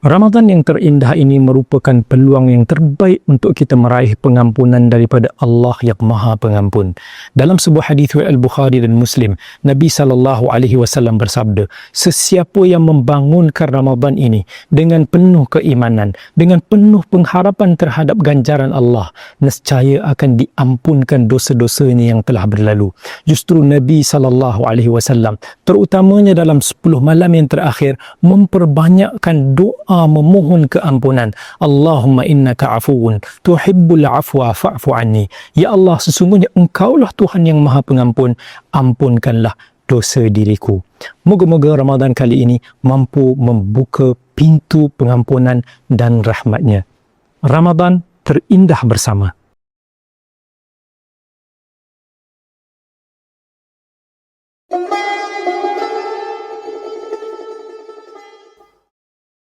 Ramadan yang terindah ini merupakan peluang yang terbaik untuk kita meraih pengampunan daripada Allah yang Maha Pengampun. Dalam sebuah hadis riwayat Al-Bukhari dan Muslim, Nabi SAW bersabda, sesiapa yang membangunkan Ramadan ini dengan penuh keimanan, dengan penuh pengharapan terhadap ganjaran Allah, nescaya akan diampunkan dosa-dosanya yang telah berlalu. Justru Nabi SAW, terutamanya dalam 10 malam yang terakhir, memperbanyakkan doa memohon keampunan. Allahumma innaka afuun tuhibbul afwa fa'fu anni. Ya Allah, sesungguhnya Engkaulah Tuhan yang Maha Pengampun, ampunkanlah dosa diriku. Moga-moga Ramadan kali ini mampu membuka pintu pengampunan dan rahmatnya. Ramadan terindah bersama.